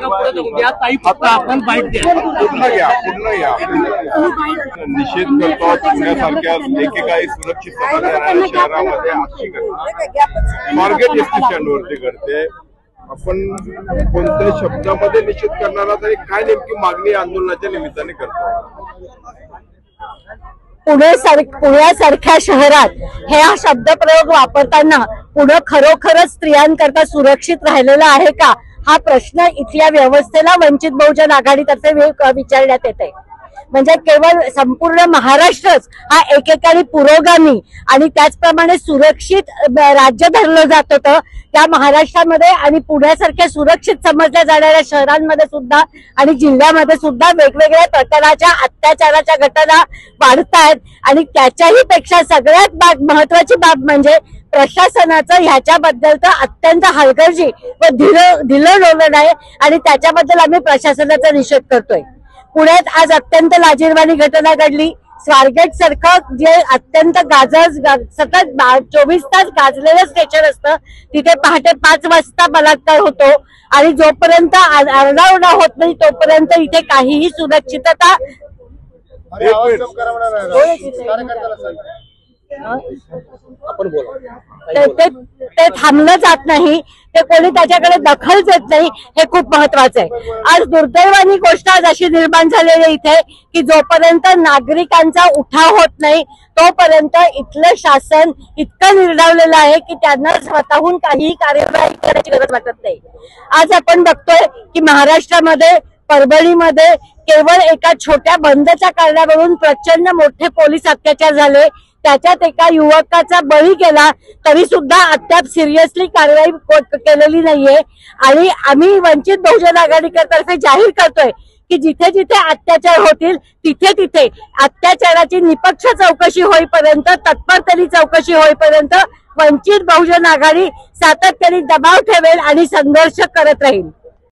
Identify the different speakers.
Speaker 1: पूर्ण घ्या निषेध करतो पुण्यासारख्या एकेकाळी सुरक्षित समजणाऱ्या शहरामध्ये अशी घटना मार्केट स्टेशनवरती घडते। आपण कोणत्या शब्दामध्ये निषेध करणार तरी काय नेमकी मागणी आंदोलनाच्या निमित्ताने करतो?
Speaker 2: पुण्यासारख्या शहरात हे हा शब्दप्रयोग वापरताना पुणे खरोखरच स्त्रियांकरता सुरक्षित राहिलेला आहे का, हा प्रश्न इथल्या व्यवस्थेला वंचित बहुजन आघाडीतर्फे विचारण्यात येते। म्हणजे केवळ संपूर्ण महाराष्ट्रच हा एकेकाळी पुरोगामी आणि त्याचप्रमाणे सुरक्षित राज्य धरलं जात होतं, त्या महाराष्ट्रामध्ये आणि पुण्यासारख्या सुरक्षित समजल्या जाणाऱ्या शहरांमध्ये सुद्धा आणि जिल्ह्यामध्ये सुद्धा वेगवेगळ्या प्रकारच्या अत्याचाराच्या घटना वाढतायत। आणि त्याच्याही पेक्षा सगळ्यात महत्वाची बाब म्हणजे प्रशासनाचं ह्याच्याबद्दलचं अत्यंत हलगर्जी व ढिलं धोरण आहे आणि त्याच्याबद्दल आम्ही प्रशासनाचा निषेध करतोय। पुण्यात आज अत्यंत लाजिरवाणी घटना घडली। स्वारगेट सारखं जे अत्यंत सतत 24 तास गाजलेलं स्टेशन असतं, तिथे पहाटे 5 वाजता बलात्कार होतो आणि जोपर्यंत आरडाओरडा होत नाही तोपर्यंत इथे काहीही सुरक्षितता ते थांबलं जात नाही, ते कोणी त्याच्याकडे दखल देत नाही, हे खूप महत्वाचं आहे। आज दुर्दैवानी गोष्ट आज अशी निर्माण झालेली इथे की जोपर्यंत नागरिकांचा उठाव होत नाही तोपर्यंत इथलं शासन इतकं निर्डावलेलं आहे की त्यांना स्वतःहून काहीही कार्यवाही करायची गरज वाटत नाही। आज आपण बघतोय की महाराष्ट्रामध्ये परभणीमध्ये केवळ एका छोट्या बंदच्या कारणावरून प्रचंड मोठे पोलीस अत्याचार झाले, त्याच्यात एका युवकाचा बळी गेला, तरी सुद्धा अद्याप सिरियसली कारवाई केलेली नाहीये। आणि आम्ही वंचित बहुजन आघाडीतर्फे जाहीर करतोय की जिथे जिथे अत्याचार होतील तिथे तिथे अत्याचाराची निपक्ष चौकशी होईपर्यंत, तत्परतेने चौकशी होईपर्यंत वंचित बहुजन आघाडी सातत्याने दबाव ठेवेल आणि संघर्ष करत राहील।